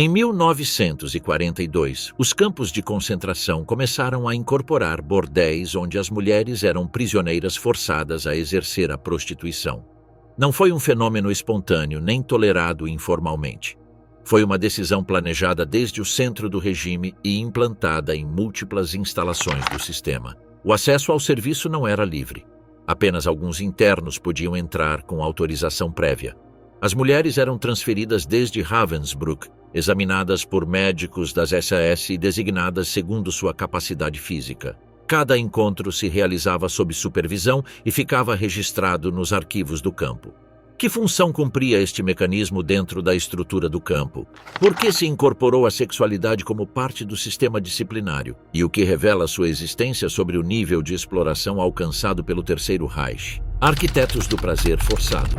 Em 1942, os campos de concentração começaram a incorporar bordéis onde as mulheres eram prisioneiras forçadas a exercer a prostituição. Não foi um fenômeno espontâneo nem tolerado informalmente. Foi uma decisão planejada desde o centro do regime e implantada em múltiplas instalações do sistema. O acesso ao serviço não era livre. Apenas alguns internos podiam entrar com autorização prévia. As mulheres eram transferidas desde Ravensbrück, examinadas por médicos das SS e designadas segundo sua capacidade física. Cada encontro se realizava sob supervisão e ficava registrado nos arquivos do campo. Que função cumpria este mecanismo dentro da estrutura do campo? Por que se incorporou a sexualidade como parte do sistema disciplinário? E o que revela sua existência sobre o nível de exploração alcançado pelo Terceiro Reich? Arquitetos do prazer forçado,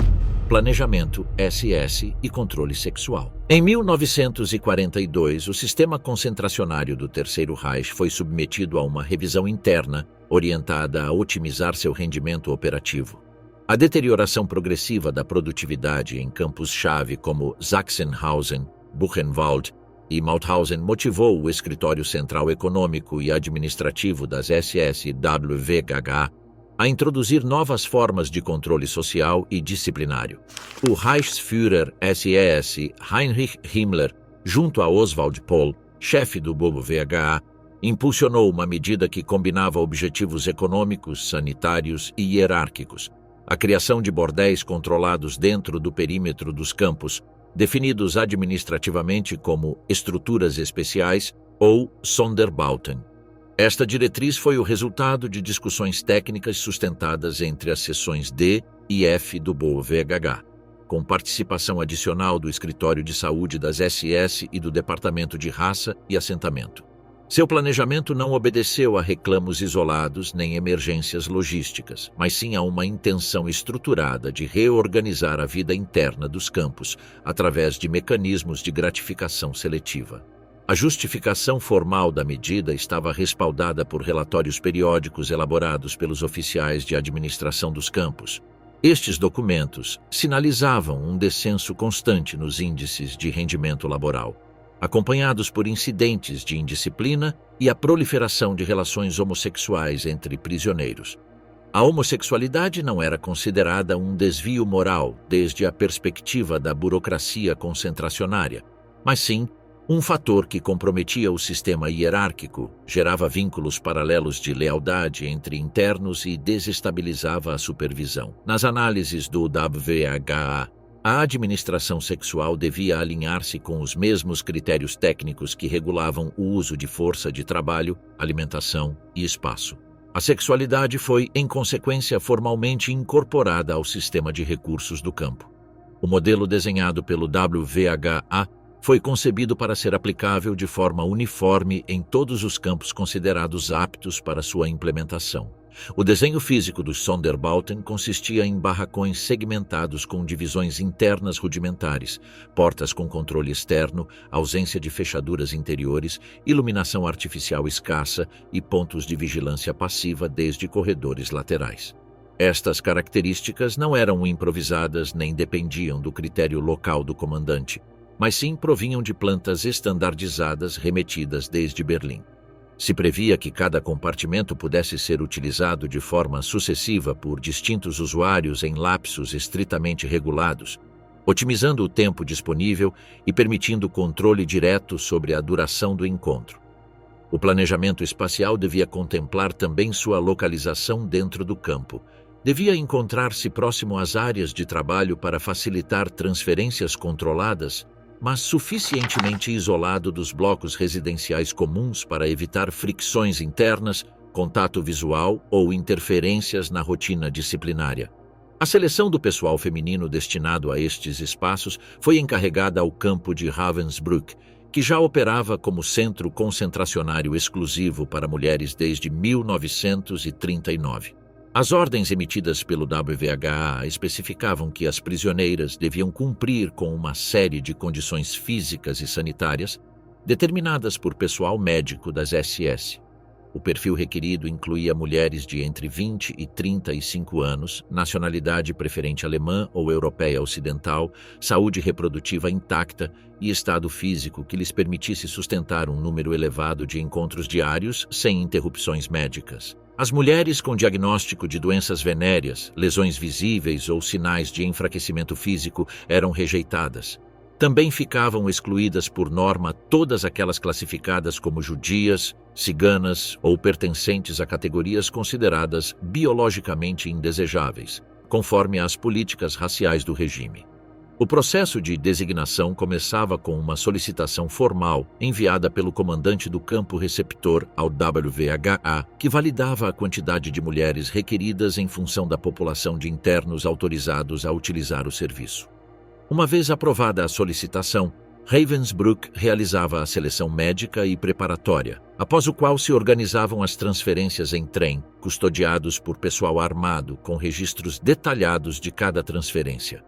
planejamento, SS e controle sexual. Em 1942, o sistema concentracionário do Terceiro Reich foi submetido a uma revisão interna orientada a otimizar seu rendimento operativo. A deterioração progressiva da produtividade em campos-chave como Sachsenhausen, Buchenwald e Mauthausen motivou o Escritório Central Econômico e Administrativo das SS-WVHH a introduzir novas formas de controle social e disciplinário. O Reichsführer SS Heinrich Himmler, junto a Oswald Pohl, chefe do WVHH, impulsionou uma medida que combinava objetivos econômicos, sanitários e hierárquicos. A criação de bordéis controlados dentro do perímetro dos campos, definidos administrativamente como estruturas especiais ou Sonderbauten. Esta diretriz foi o resultado de discussões técnicas sustentadas entre as seções D e F do BOVHH, com participação adicional do Escritório de Saúde das SS e do Departamento de Raça e Assentamento. Seu planejamento não obedeceu a reclamos isolados nem emergências logísticas, mas sim a uma intenção estruturada de reorganizar a vida interna dos campos através de mecanismos de gratificação seletiva. A justificação formal da medida estava respaldada por relatórios periódicos elaborados pelos oficiais de administração dos campos. Estes documentos sinalizavam um descenso constante nos índices de rendimento laboral, acompanhados por incidentes de indisciplina e a proliferação de relações homossexuais entre prisioneiros. A homossexualidade não era considerada um desvio moral desde a perspectiva da burocracia concentracionária, mas sim um fator que comprometia o sistema hierárquico, gerava vínculos paralelos de lealdade entre internos e desestabilizava a supervisão. Nas análises do WVHH, a administração sexual devia alinhar-se com os mesmos critérios técnicos que regulavam o uso de força de trabalho, alimentação e espaço. A sexualidade foi, em consequência, formalmente incorporada ao sistema de recursos do campo. O modelo desenhado pelo WVHA foi concebido para ser aplicável de forma uniforme em todos os campos considerados aptos para sua implementação. O desenho físico dos Sonderbauten consistia em barracões segmentados com divisões internas rudimentares, portas com controle externo, ausência de fechaduras interiores, iluminação artificial escassa e pontos de vigilância passiva desde corredores laterais. Estas características não eram improvisadas nem dependiam do critério local do comandante, mas sim provinham de plantas estandardizadas remetidas desde Berlim. Se previa que cada compartimento pudesse ser utilizado de forma sucessiva por distintos usuários em lapsos estritamente regulados, otimizando o tempo disponível e permitindo controle direto sobre a duração do encontro. O planejamento espacial devia contemplar também sua localização dentro do campo. Devia encontrar-se próximo às áreas de trabalho para facilitar transferências controladas, mas suficientemente isolado dos blocos residenciais comuns para evitar fricções internas, contato visual ou interferências na rotina disciplinária. A seleção do pessoal feminino destinado a estes espaços foi encarregada ao campo de Ravensbrück, que já operava como centro concentracionário exclusivo para mulheres desde 1939. As ordens emitidas pelo WVHA especificavam que as prisioneiras deviam cumprir com uma série de condições físicas e sanitárias determinadas por pessoal médico das SS. O perfil requerido incluía mulheres de entre 20 e 35 anos, nacionalidade preferente alemã ou europeia ocidental, saúde reprodutiva intacta e estado físico que lhes permitisse sustentar um número elevado de encontros diários sem interrupções médicas. As mulheres com diagnóstico de doenças venéreas, lesões visíveis ou sinais de enfraquecimento físico eram rejeitadas. Também ficavam excluídas por norma todas aquelas classificadas como judias, ciganas ou pertencentes a categorias consideradas biologicamente indesejáveis, conforme as políticas raciais do regime. O processo de designação começava com uma solicitação formal enviada pelo comandante do campo receptor ao WVHA, que validava a quantidade de mulheres requeridas em função da população de internos autorizados a utilizar o serviço. Uma vez aprovada a solicitação, Ravensbrück realizava a seleção médica e preparatória, após o qual se organizavam as transferências em trem, custodiados por pessoal armado, com registros detalhados de cada transferência.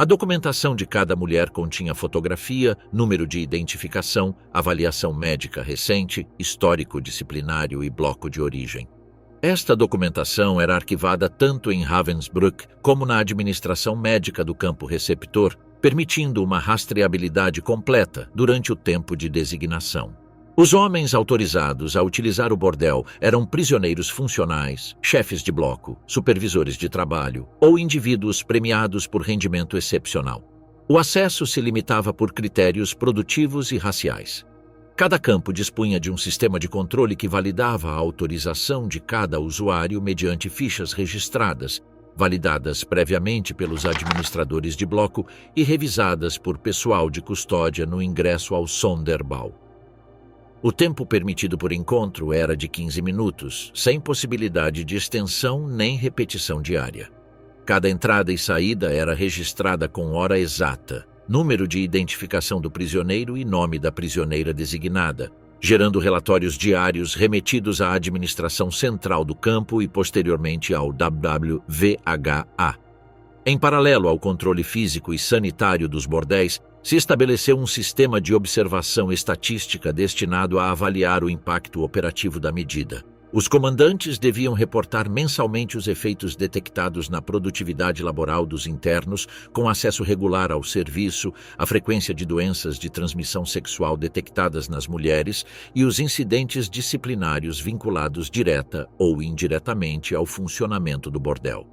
A documentação de cada mulher continha fotografia, número de identificação, avaliação médica recente, histórico disciplinário e bloco de origem. Esta documentação era arquivada tanto em Ravensbrück como na administração médica do campo receptor, permitindo uma rastreabilidade completa durante o tempo de designação. Os homens autorizados a utilizar o bordel eram prisioneiros funcionais, chefes de bloco, supervisores de trabalho ou indivíduos premiados por rendimento excepcional. O acesso se limitava por critérios produtivos e raciais. Cada campo dispunha de um sistema de controle que validava a autorização de cada usuário mediante fichas registradas, validadas previamente pelos administradores de bloco e revisadas por pessoal de custódia no ingresso ao Sonderbau. O tempo permitido por encontro era de 15 minutos, sem possibilidade de extensão nem repetição diária. Cada entrada e saída era registrada com hora exata, número de identificação do prisioneiro e nome da prisioneira designada, gerando relatórios diários remetidos à administração central do campo e posteriormente ao WVHA. Em paralelo ao controle físico e sanitário dos bordéis, se estabeleceu um sistema de observação estatística destinado a avaliar o impacto operativo da medida. Os comandantes deviam reportar mensalmente os efeitos detectados na produtividade laboral dos internos, com acesso regular ao serviço, a frequência de doenças de transmissão sexual detectadas nas mulheres e os incidentes disciplinários vinculados direta ou indiretamente ao funcionamento do bordel.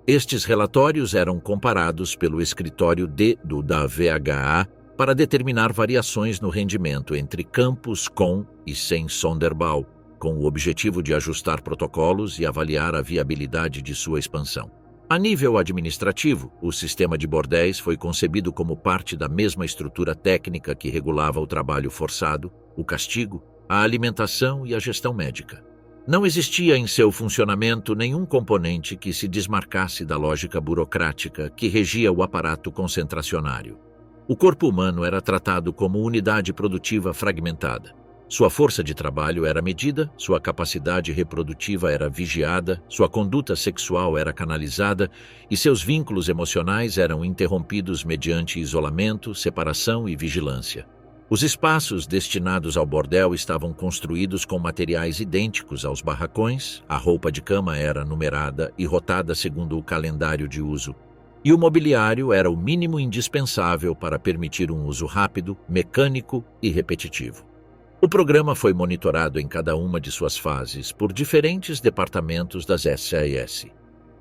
Estes relatórios eram comparados pelo escritório D da VHA para determinar variações no rendimento entre campos com e sem Sonderbau, com o objetivo de ajustar protocolos e avaliar a viabilidade de sua expansão. A nível administrativo, o sistema de bordéis foi concebido como parte da mesma estrutura técnica que regulava o trabalho forçado, o castigo, a alimentação e a gestão médica. Não existia em seu funcionamento nenhum componente que se desmarcasse da lógica burocrática que regia o aparato concentracionário. O corpo humano era tratado como unidade produtiva fragmentada. Sua força de trabalho era medida, sua capacidade reprodutiva era vigiada, sua conduta sexual era canalizada e seus vínculos emocionais eram interrompidos mediante isolamento, separação e vigilância. Os espaços destinados ao bordel estavam construídos com materiais idênticos aos barracões, a roupa de cama era numerada e rotada segundo o calendário de uso, e o mobiliário era o mínimo indispensável para permitir um uso rápido, mecânico e repetitivo. O programa foi monitorado em cada uma de suas fases por diferentes departamentos das SAS.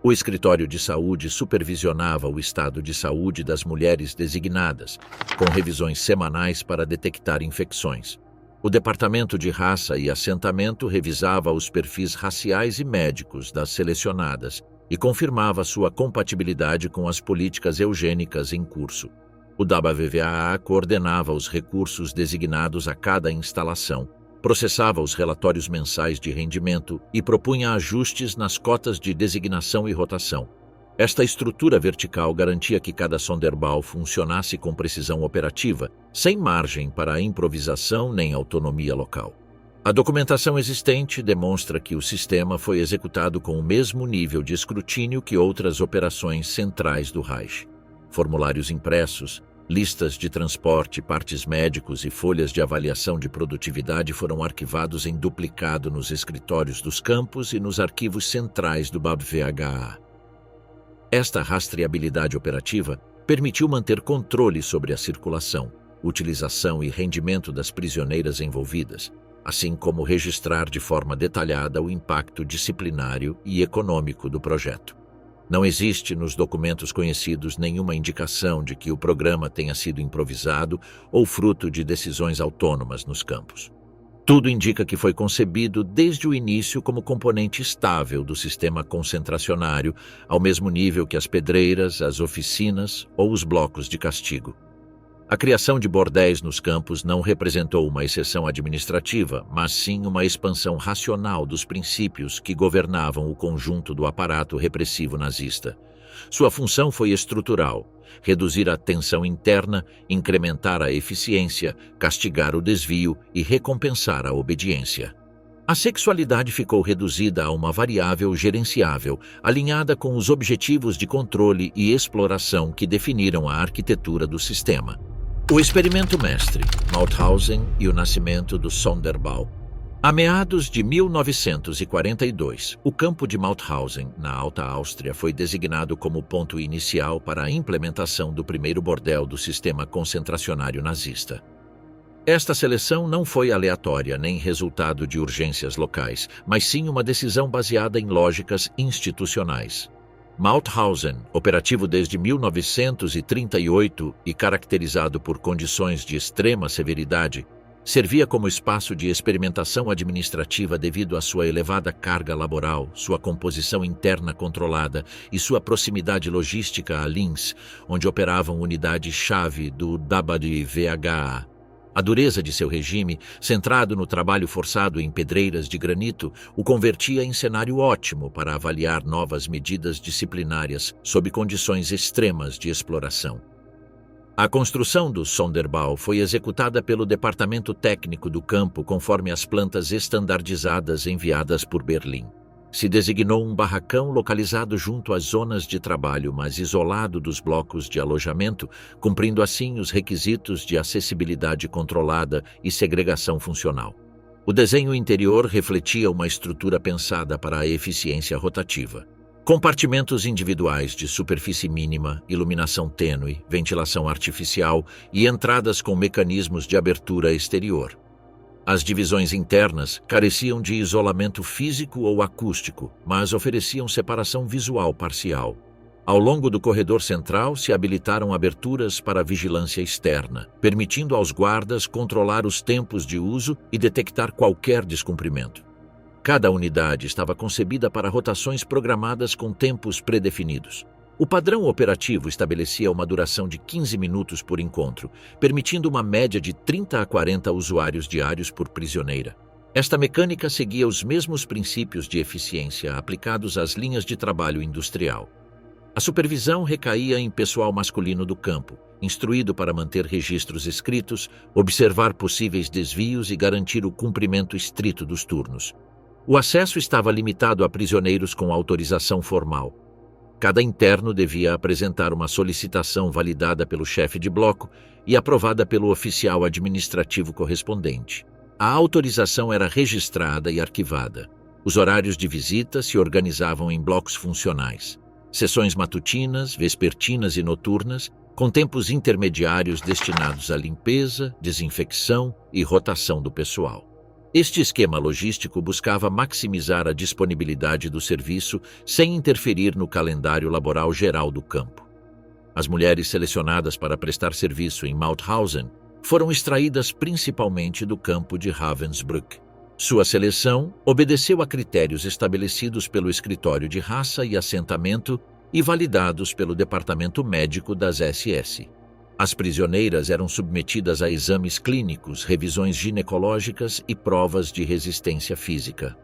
O escritório de saúde supervisionava o estado de saúde das mulheres designadas, com revisões semanais para detectar infecções. O departamento de raça e assentamento revisava os perfis raciais e médicos das selecionadas e confirmava sua compatibilidade com as políticas eugênicas em curso. O WVHA coordenava os recursos designados a cada instalação, processava os relatórios mensais de rendimento e propunha ajustes nas cotas de designação e rotação. Esta estrutura vertical garantia que cada Sonderbau funcionasse com precisão operativa, sem margem para a improvisação nem autonomia local. A documentação existente demonstra que o sistema foi executado com o mesmo nível de escrutínio que outras operações centrais do Reich. Formulários impressos, Listas de transporte, partes médicos e folhas de avaliação de produtividade foram arquivados em duplicado nos escritórios dos campos e nos arquivos centrais do BABVHA. Esta rastreabilidade operativa permitiu manter controle sobre a circulação, utilização e rendimento das prisioneiras envolvidas, assim como registrar de forma detalhada o impacto disciplinário e econômico do projeto. Não existe nos documentos conhecidos nenhuma indicação de que o programa tenha sido improvisado ou fruto de decisões autônomas nos campos. Tudo indica que foi concebido desde o início como componente estável do sistema concentracionário, ao mesmo nível que as pedreiras, as oficinas ou os blocos de castigo. A criação de bordéis nos campos não representou uma exceção administrativa, mas sim uma expansão racional dos princípios que governavam o conjunto do aparato repressivo nazista. Sua função foi estrutural: reduzir a tensão interna, incrementar a eficiência, castigar o desvio e recompensar a obediência. A sexualidade ficou reduzida a uma variável gerenciável, alinhada com os objetivos de controle e exploração que definiram a arquitetura do sistema. O experimento mestre, Mauthausen e o nascimento do Sonderbau. A meados de 1942, o campo de Mauthausen, na Alta Áustria, foi designado como ponto inicial para a implementação do primeiro bordel do sistema concentracionário nazista. Esta seleção não foi aleatória nem resultado de urgências locais, mas sim uma decisão baseada em lógicas institucionais. Mauthausen, operativo desde 1938 e caracterizado por condições de extrema severidade, servia como espaço de experimentação administrativa devido à sua elevada carga laboral, sua composição interna controlada e sua proximidade logística a Linz, onde operavam unidades-chave do BABVHA. A dureza de seu regime, centrado no trabalho forçado em pedreiras de granito, o convertia em cenário ótimo para avaliar novas medidas disciplinárias sob condições extremas de exploração. A construção do Sonderbau foi executada pelo Departamento Técnico do Campo conforme as plantas estandardizadas enviadas por Berlim. Se designou um barracão localizado junto às zonas de trabalho, mas isolado dos blocos de alojamento, cumprindo assim os requisitos de acessibilidade controlada e segregação funcional. O desenho interior refletia uma estrutura pensada para a eficiência rotativa. Compartimentos individuais de superfície mínima, iluminação tênue, ventilação artificial e entradas com mecanismos de abertura exterior. As divisões internas careciam de isolamento físico ou acústico, mas ofereciam separação visual parcial. Ao longo do corredor central se habilitaram aberturas para vigilância externa, permitindo aos guardas controlar os tempos de uso e detectar qualquer descumprimento. Cada unidade estava concebida para rotações programadas com tempos predefinidos. O padrão operativo estabelecia uma duração de 15 minutos por encontro, permitindo uma média de 30 a 40 usuários diários por prisioneira. Esta mecânica seguia os mesmos princípios de eficiência aplicados às linhas de trabalho industrial. A supervisão recaía em pessoal masculino do campo, instruído para manter registros escritos, observar possíveis desvios e garantir o cumprimento estrito dos turnos. O acesso estava limitado a prisioneiros com autorização formal. Cada interno devia apresentar uma solicitação validada pelo chefe de bloco e aprovada pelo oficial administrativo correspondente. A autorização era registrada e arquivada. Os horários de visita se organizavam em blocos funcionais. Sessões matutinas, vespertinas e noturnas, com tempos intermediários destinados à limpeza, desinfecção e rotação do pessoal. Este esquema logístico buscava maximizar a disponibilidade do serviço sem interferir no calendário laboral geral do campo. As mulheres selecionadas para prestar serviço em Mauthausen foram extraídas principalmente do campo de Ravensbrück. Sua seleção obedeceu a critérios estabelecidos pelo Escritório de Raça e Assentamento e validados pelo Departamento Médico das SS. As prisioneiras eram submetidas a exames clínicos, revisões ginecológicas e provas de resistência física.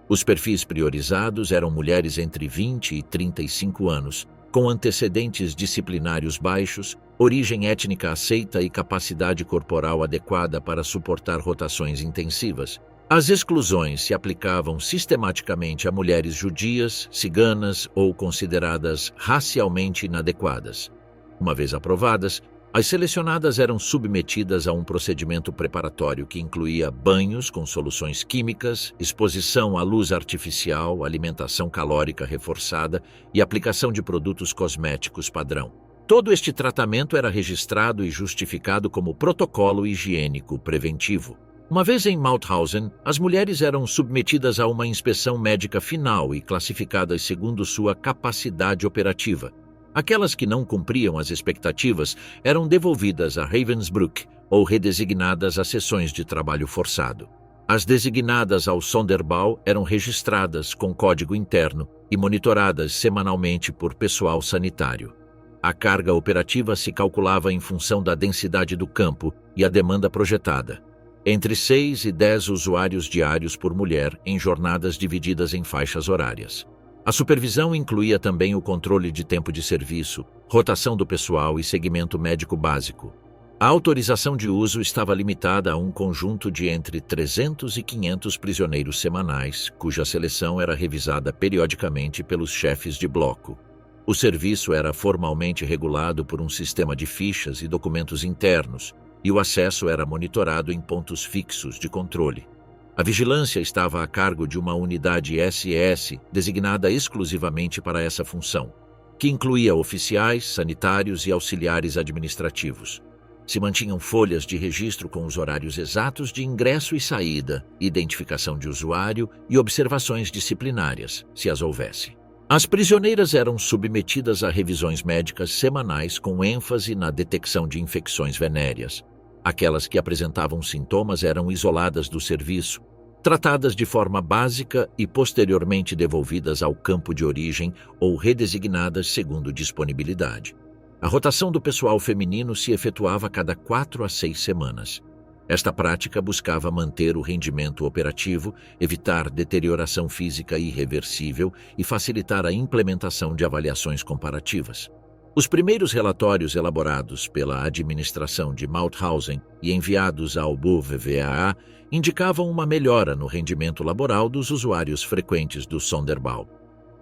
Os perfis priorizados eram mulheres entre 20 e 35 anos, com antecedentes disciplinários baixos, origem étnica aceita e capacidade corporal adequada para suportar rotações intensivas. As exclusões se aplicavam sistematicamente a mulheres judias, ciganas ou consideradas racialmente inadequadas. Uma vez aprovadas, As selecionadas eram submetidas a um procedimento preparatório que incluía banhos com soluções químicas, exposição à luz artificial, alimentação calórica reforçada e aplicação de produtos cosméticos padrão. Todo este tratamento era registrado e justificado como protocolo higiênico preventivo. Uma vez em Mauthausen, as mulheres eram submetidas a uma inspeção médica final e classificadas segundo sua capacidade operativa. Aquelas que não cumpriam as expectativas eram devolvidas a Ravensbrück ou redesignadas a sessões de trabalho forçado. As designadas ao Sonderbau eram registradas com código interno e monitoradas semanalmente por pessoal sanitário. A carga operativa se calculava em função da densidade do campo e a demanda projetada. Entre 6 e 10 usuários diários por mulher em jornadas divididas em faixas horárias. A supervisão incluía também o controle de tempo de serviço, rotação do pessoal e segmento médico básico. A autorização de uso estava limitada a um conjunto de entre 300 e 500 prisioneiros semanais, cuja seleção era revisada periodicamente pelos chefes de bloco. O serviço era formalmente regulado por um sistema de fichas e documentos internos, e o acesso era monitorado em pontos fixos de controle. A vigilância estava a cargo de uma unidade SS designada exclusivamente para essa função, que incluía oficiais, sanitários e auxiliares administrativos. Se mantinham folhas de registro com os horários exatos de ingresso e saída, identificação de usuário e observações disciplinárias, se as houvesse. As prisioneiras eram submetidas a revisões médicas semanais com ênfase na detecção de infecções venéreas. Aquelas que apresentavam sintomas eram isoladas do serviço, tratadas de forma básica e posteriormente devolvidas ao campo de origem ou redesignadas segundo disponibilidade. A rotação do pessoal feminino se efetuava a cada 4 a 6 semanas. Esta prática buscava manter o rendimento operativo, evitar deterioração física irreversível e facilitar a implementação de avaliações comparativas. Os primeiros relatórios elaborados pela administração de Mauthausen e enviados ao BUVVAA indicavam uma melhora no rendimento laboral dos usuários frequentes do Sonderbau.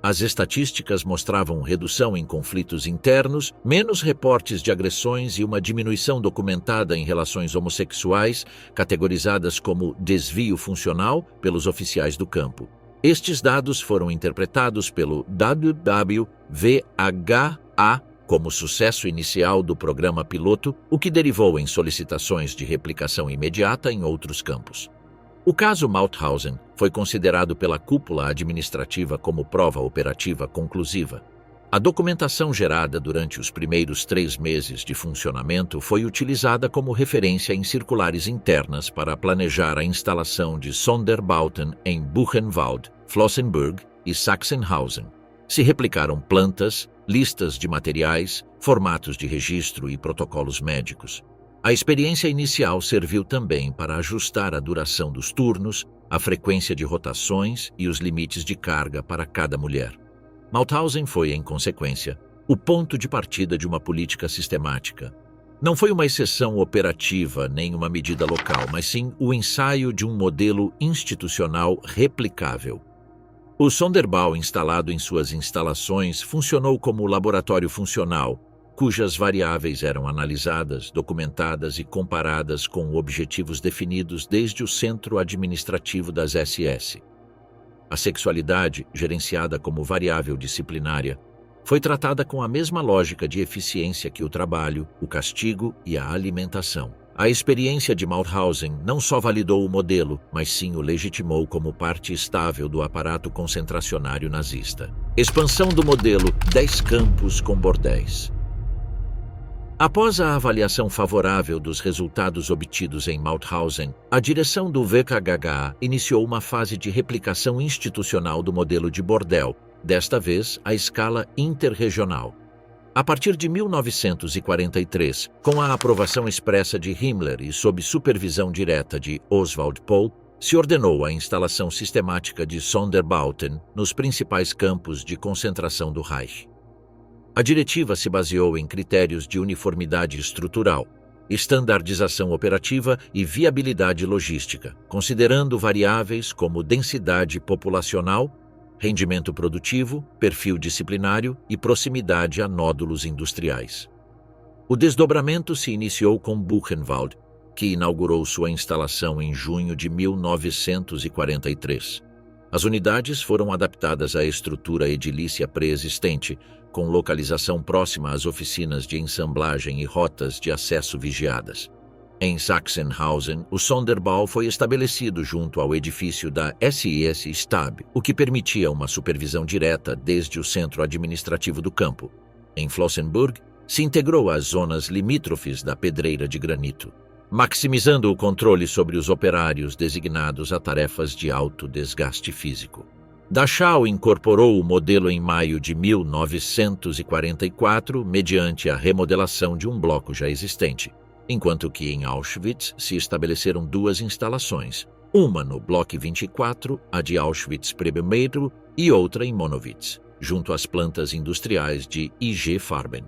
As estatísticas mostravam redução em conflitos internos, menos reportes de agressões e uma diminuição documentada em relações homossexuais, categorizadas como desvio funcional pelos oficiais do campo. Estes dados foram interpretados pelo WWVHA como sucesso inicial do programa piloto, o que derivou em solicitações de replicação imediata em outros campos. O caso Mauthausen foi considerado pela cúpula administrativa como prova operativa conclusiva. A documentação gerada durante os primeiros 3 meses de funcionamento foi utilizada como referência em circulares internas para planejar a instalação de Sonderbauten em Buchenwald, Flossenbürg e Sachsenhausen. Se replicaram plantas, listas de materiais, formatos de registro e protocolos médicos. A experiência inicial serviu também para ajustar a duração dos turnos, a frequência de rotações e os limites de carga para cada mulher. Mauthausen foi, em consequência, o ponto de partida de uma política sistemática. Não foi uma exceção operativa nem uma medida local, mas sim o ensaio de um modelo institucional replicável. O Sonderbau, instalado em suas instalações, funcionou como laboratório funcional, cujas variáveis eram analisadas, documentadas e comparadas com objetivos definidos desde o centro administrativo das SS. A sexualidade, gerenciada como variável disciplinária, foi tratada com a mesma lógica de eficiência que o trabalho, o castigo e a alimentação. A experiência de Mauthausen não só validou o modelo, mas sim o legitimou como parte estável do aparato concentracionário nazista. Expansão do modelo 10 campos com bordéis. Após a avaliação favorável dos resultados obtidos em Mauthausen, a direção do WKHA iniciou uma fase de replicação institucional do modelo de bordel, desta vez à escala interregional. A partir de 1943, com a aprovação expressa de Himmler e sob supervisão direta de Oswald Pohl, se ordenou a instalação sistemática de Sonderbauten nos principais campos de concentração do Reich. A diretiva se baseou em critérios de uniformidade estrutural, estandardização operativa e viabilidade logística, considerando variáveis como densidade populacional, rendimento produtivo, perfil disciplinário e proximidade a nódulos industriais. O desdobramento se iniciou com Buchenwald, que inaugurou sua instalação em junho de 1943. As unidades foram adaptadas à estrutura edilícia pré-existente, com localização próxima às oficinas de ensamblagem e rotas de acesso vigiadas. Em Sachsenhausen, o Sonderbau foi estabelecido junto ao edifício da SS Stab, o que permitia uma supervisão direta desde o centro administrativo do campo. Em Flossenburg, se integrou às zonas limítrofes da pedreira de granito, maximizando o controle sobre os operários designados a tarefas de alto desgaste físico. Dachau incorporou o modelo em maio de 1944 mediante a remodelação de um bloco já existente, enquanto que em Auschwitz se estabeleceram duas instalações, uma no Bloco 24, a de Auschwitz-Prebenmeiro, e outra em Monowitz, junto às plantas industriais de IG Farben.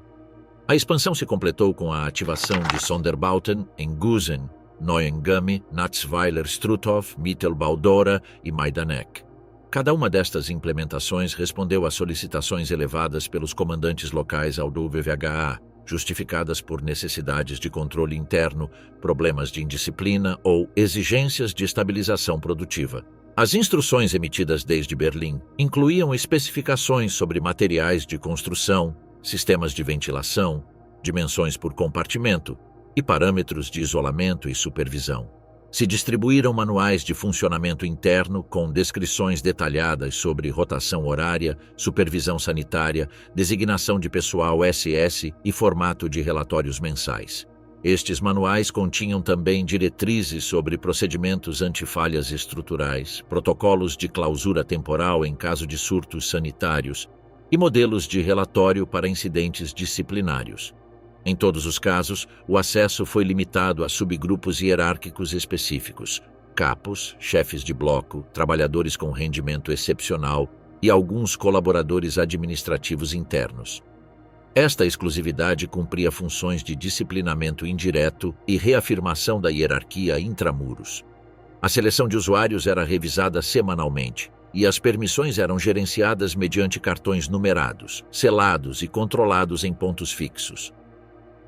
A expansão se completou com a ativação de Sonderbauten em Gusen, Neuengamme, Natzweiler-Struthof, Mittelbau-Dora e Majdanek. Cada uma destas implementações respondeu às solicitações elevadas pelos comandantes locais ao do WWHA, justificadas por necessidades de controle interno, problemas de indisciplina ou exigências de estabilização produtiva. As instruções emitidas desde Berlim incluíam especificações sobre materiais de construção, sistemas de ventilação, dimensões por compartimento e parâmetros de isolamento e supervisão. Se distribuíram manuais de funcionamento interno com descrições detalhadas sobre rotação horária, supervisão sanitária, designação de pessoal SS e formato de relatórios mensais. Estes manuais continham também diretrizes sobre procedimentos antifalhas estruturais, protocolos de clausura temporal em caso de surtos sanitários e modelos de relatório para incidentes disciplinários. Em todos os casos, o acesso foi limitado a subgrupos hierárquicos específicos, capos, chefes de bloco, trabalhadores com rendimento excepcional e alguns colaboradores administrativos internos. Esta exclusividade cumpria funções de disciplinamento indireto e reafirmação da hierarquia intramuros. A seleção de usuários era revisada semanalmente, e as permissões eram gerenciadas mediante cartões numerados, selados e controlados em pontos fixos.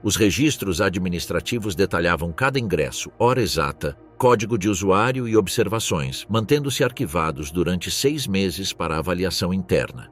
Os registros administrativos detalhavam cada ingresso, hora exata, código de usuário e observações, mantendo-se arquivados durante 6 meses para avaliação interna.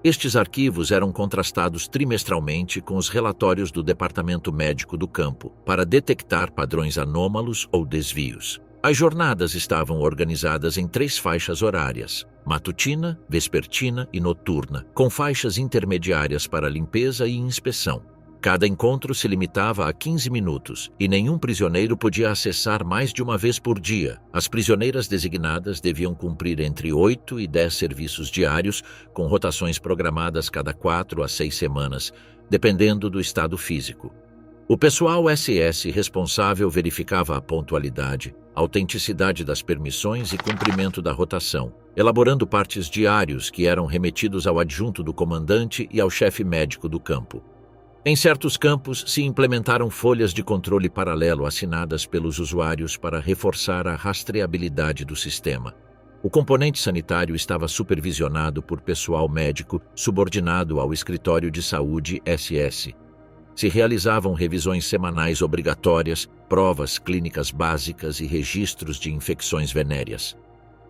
Estes arquivos eram contrastados trimestralmente com os relatórios do Departamento Médico do Campo, para detectar padrões anômalos ou desvios. As jornadas estavam organizadas em 3 faixas horárias, matutina, vespertina e noturna, com faixas intermediárias para limpeza e inspeção. Cada encontro se limitava a 15 minutos e nenhum prisioneiro podia acessar mais de uma vez por dia. As prisioneiras designadas deviam cumprir entre 8 e 10 serviços diários, com rotações programadas cada 4 a 6 semanas, dependendo do estado físico. O pessoal SS responsável verificava a pontualidade, a autenticidade das permissões e cumprimento da rotação, elaborando partes diários que eram remetidos ao adjunto do comandante e ao chefe médico do campo. Em certos campos, se implementaram folhas de controle paralelo assinadas pelos usuários para reforçar a rastreabilidade do sistema. O componente sanitário estava supervisionado por pessoal médico subordinado ao Escritório de Saúde SS. Se realizavam revisões semanais obrigatórias, provas clínicas básicas e registros de infecções venéreas.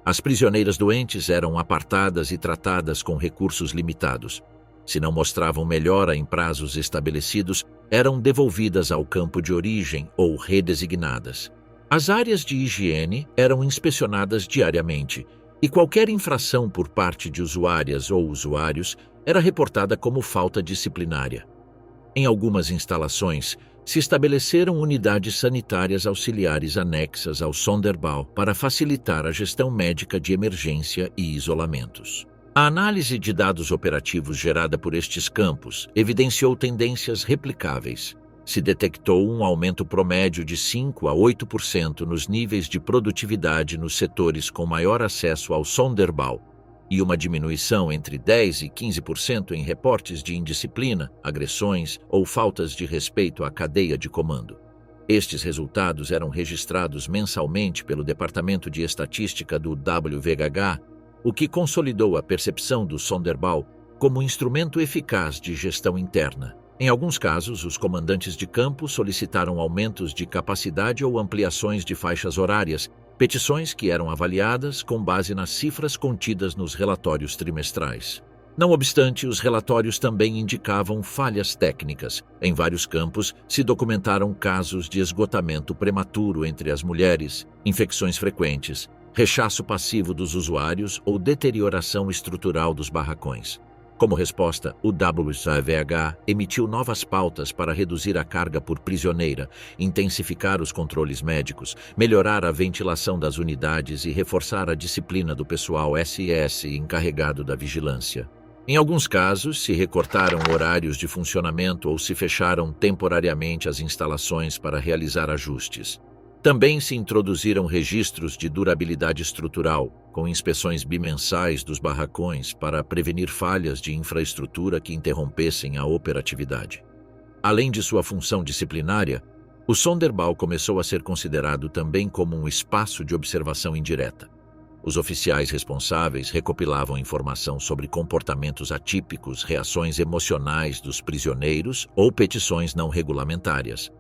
As prisioneiras doentes eram apartadas e tratadas com recursos limitados. Se não mostravam melhora em prazos estabelecidos, eram devolvidas ao campo de origem ou redesignadas. As áreas de higiene eram inspecionadas diariamente, e qualquer infração por parte de usuárias ou usuários era reportada como falta disciplinária. Em algumas instalações, se estabeleceram unidades sanitárias auxiliares anexas ao Sonderbau para facilitar a gestão médica de emergência e isolamentos. A análise de dados operativos gerada por estes campos evidenciou tendências replicáveis. Se detectou um aumento promédio de 5 a 8% nos níveis de produtividade nos setores com maior acesso ao Sonderbau e uma diminuição entre 10 e 15% em reportes de indisciplina, agressões ou faltas de respeito à cadeia de comando. Estes resultados eram registrados mensalmente pelo Departamento de Estatística do WWH, o que consolidou a percepção do Sonderbau como instrumento eficaz de gestão interna. Em alguns casos, os comandantes de campo solicitaram aumentos de capacidade ou ampliações de faixas horárias, petições que eram avaliadas com base nas cifras contidas nos relatórios trimestrais. Não obstante, os relatórios também indicavam falhas técnicas. Em vários campos, se documentaram casos de esgotamento prematuro entre as mulheres, infecções frequentes, rechaço passivo dos usuários ou deterioração estrutural dos barracões. Como resposta, o WSVH emitiu novas pautas para reduzir a carga por prisioneira, intensificar os controles médicos, melhorar a ventilação das unidades e reforçar a disciplina do pessoal SS encarregado da vigilância. Em alguns casos, se recortaram horários de funcionamento ou se fecharam temporariamente as instalações para realizar ajustes. Também se introduziram registros de durabilidade estrutural, com inspeções bimensais dos barracões para prevenir falhas de infraestrutura que interrompessem a operatividade. Além de sua função disciplinária, o Sonderbau começou a ser considerado também como um espaço de observação indireta. Os oficiais responsáveis recopilavam informação sobre comportamentos atípicos, reações emocionais dos prisioneiros ou petições não regulamentárias.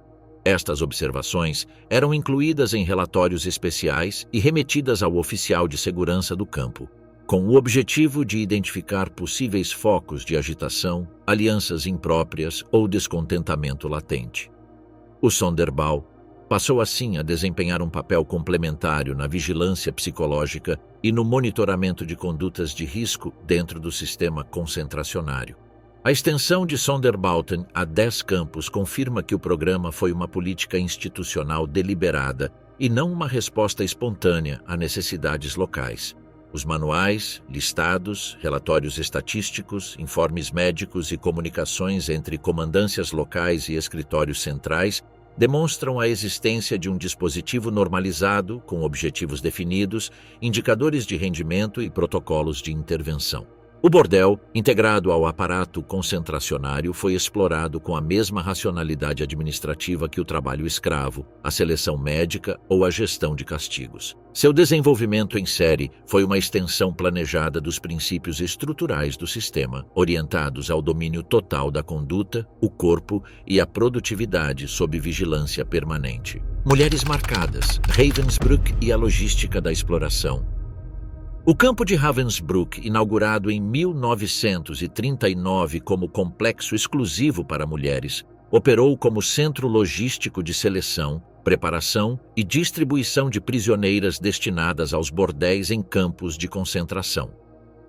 Estas observações eram incluídas em relatórios especiais e remetidas ao oficial de segurança do campo, com o objetivo de identificar possíveis focos de agitação, alianças impróprias ou descontentamento latente. O Sonderbau passou assim a desempenhar um papel complementar na vigilância psicológica e no monitoramento de condutas de risco dentro do sistema concentracionário. A extensão de Sonderbauten a 10 campos confirma que o programa foi uma política institucional deliberada e não uma resposta espontânea a necessidades locais. Os manuais, listados, relatórios estatísticos, informes médicos e comunicações entre comandâncias locais e escritórios centrais demonstram a existência de um dispositivo normalizado, com objetivos definidos, indicadores de rendimento e protocolos de intervenção. O bordel, integrado ao aparato concentracionário, foi explorado com a mesma racionalidade administrativa que o trabalho escravo, a seleção médica ou a gestão de castigos. Seu desenvolvimento em série foi uma extensão planejada dos princípios estruturais do sistema, orientados ao domínio total da conduta, o corpo e a produtividade sob vigilância permanente. Mulheres marcadas, Ravensbrück e a logística da exploração. O campo de Ravensbrück, inaugurado em 1939 como complexo exclusivo para mulheres, operou como centro logístico de seleção, preparação e distribuição de prisioneiras destinadas aos bordéis em campos de concentração.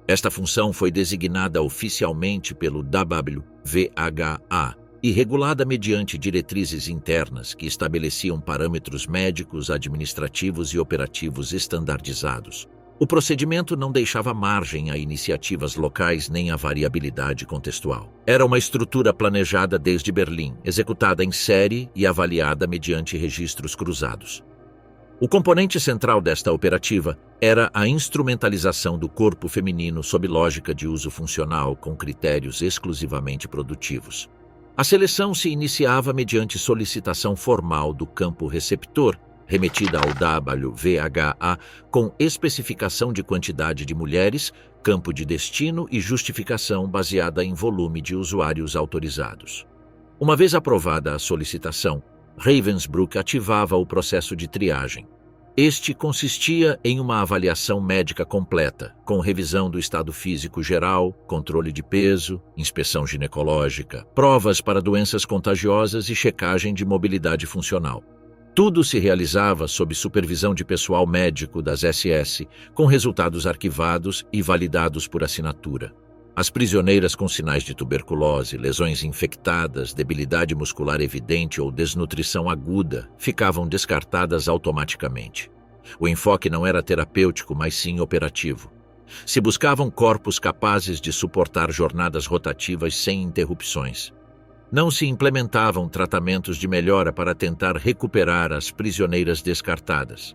Esta função foi designada oficialmente pelo WVHA e regulada mediante diretrizes internas que estabeleciam parâmetros médicos, administrativos e operativos estandardizados. O procedimento não deixava margem a iniciativas locais nem a variabilidade contextual. Era uma estrutura planejada desde Berlim, executada em série e avaliada mediante registros cruzados. O componente central desta operativa era a instrumentalização do corpo feminino sob lógica de uso funcional com critérios exclusivamente produtivos. A seleção se iniciava mediante solicitação formal do campo receptor, remetida ao WVHA com especificação de quantidade de mulheres, campo de destino e justificação baseada em volume de usuários autorizados. Uma vez aprovada a solicitação, Ravensbrück ativava o processo de triagem. Este consistia em uma avaliação médica completa, com revisão do estado físico geral, controle de peso, inspeção ginecológica, provas para doenças contagiosas e checagem de mobilidade funcional. Tudo se realizava sob supervisão de pessoal médico das SS, com resultados arquivados e validados por assinatura. As prisioneiras com sinais de tuberculose, lesões infectadas, debilidade muscular evidente ou desnutrição aguda ficavam descartadas automaticamente. O enfoque não era terapêutico, mas sim operativo. Se buscavam corpos capazes de suportar jornadas rotativas sem interrupções. Não se implementavam tratamentos de melhora para tentar recuperar as prisioneiras descartadas.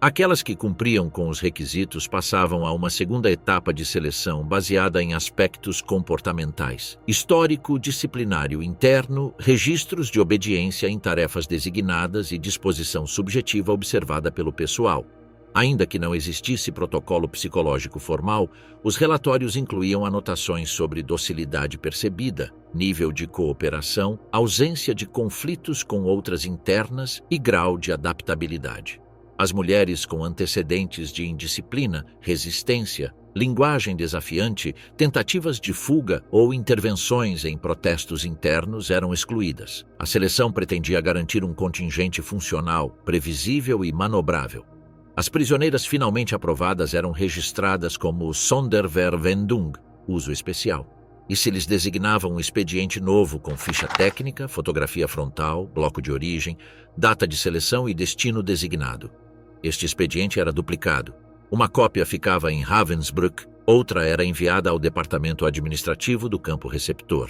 Aquelas que cumpriam com os requisitos passavam a uma segunda etapa de seleção baseada em aspectos comportamentais, histórico, disciplinário interno, registros de obediência em tarefas designadas e disposição subjetiva observada pelo pessoal. Ainda que não existisse protocolo psicológico formal, os relatórios incluíam anotações sobre docilidade percebida, nível de cooperação, ausência de conflitos com outras internas e grau de adaptabilidade. As mulheres com antecedentes de indisciplina, resistência, linguagem desafiante, tentativas de fuga ou intervenções em protestos internos eram excluídas. A seleção pretendia garantir um contingente funcional, previsível e manobrável. As prisioneiras finalmente aprovadas eram registradas como Sonderverwendung, uso especial, e se lhes designava um expediente novo com ficha técnica, fotografia frontal, bloco de origem, data de seleção e destino designado. Este expediente era duplicado. Uma cópia ficava em Ravensbrück, outra era enviada ao departamento administrativo do campo receptor.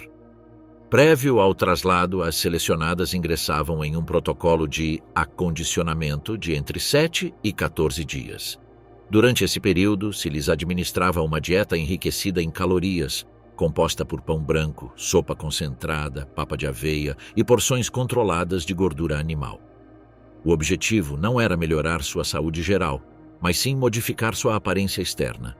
Prévio ao traslado, as selecionadas ingressavam em um protocolo de acondicionamento de entre 7 e 14 dias. Durante esse período, se lhes administrava uma dieta enriquecida em calorias, composta por pão branco, sopa concentrada, papa de aveia e porções controladas de gordura animal. O objetivo não era melhorar sua saúde geral, mas sim modificar sua aparência externa.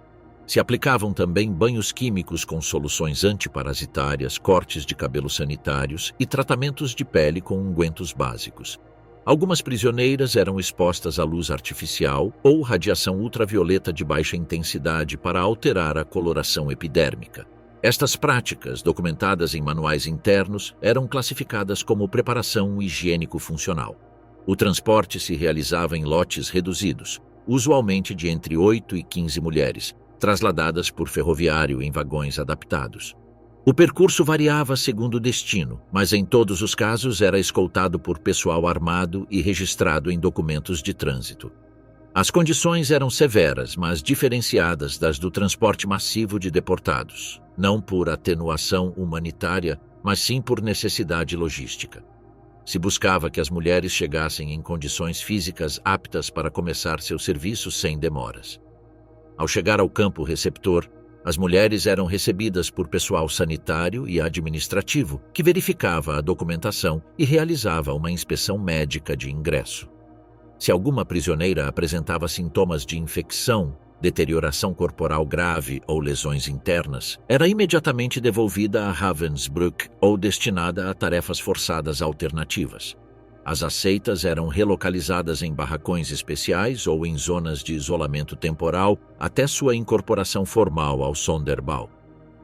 Se aplicavam também banhos químicos com soluções antiparasitárias, cortes de cabelo sanitários e tratamentos de pele com ungüentos básicos. Algumas prisioneiras eram expostas à luz artificial ou radiação ultravioleta de baixa intensidade para alterar a coloração epidérmica. Estas práticas, documentadas em manuais internos, eram classificadas como preparação higiênico-funcional. O transporte se realizava em lotes reduzidos, usualmente de entre 8 e 15 mulheres, trasladadas por ferroviário em vagões adaptados. O percurso variava segundo o destino, mas em todos os casos era escoltado por pessoal armado e registrado em documentos de trânsito. As condições eram severas, mas diferenciadas das do transporte massivo de deportados, não por atenuação humanitária, mas sim por necessidade logística. Se buscava que as mulheres chegassem em condições físicas aptas para começar seu serviço sem demoras. Ao chegar ao campo receptor, as mulheres eram recebidas por pessoal sanitário e administrativo, que verificava a documentação e realizava uma inspeção médica de ingresso. Se alguma prisioneira apresentava sintomas de infecção, deterioração corporal grave ou lesões internas, era imediatamente devolvida a Ravensbrück ou destinada a tarefas forçadas alternativas. As aceitas eram relocalizadas em barracões especiais ou em zonas de isolamento temporal até sua incorporação formal ao Sonderbau.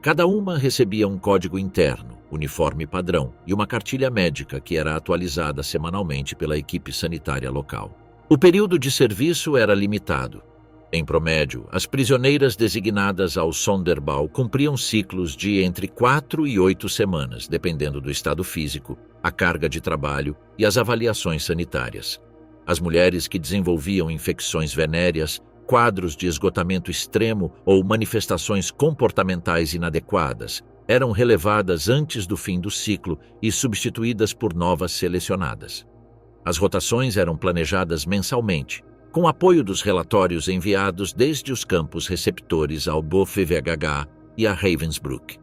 Cada uma recebia um código interno, uniforme padrão e uma cartilha médica que era atualizada semanalmente pela equipe sanitária local. O período de serviço era limitado. Em promédio, as prisioneiras designadas ao Sonderbau cumpriam ciclos de entre 4 e 8 semanas, dependendo do estado físico, a carga de trabalho e as avaliações sanitárias. As mulheres que desenvolviam infecções venéreas, quadros de esgotamento extremo ou manifestações comportamentais inadequadas eram relevadas antes do fim do ciclo e substituídas por novas selecionadas. As rotações eram planejadas mensalmente, com apoio dos relatórios enviados desde os campos receptores ao BOFVHH e a Ravensbrück.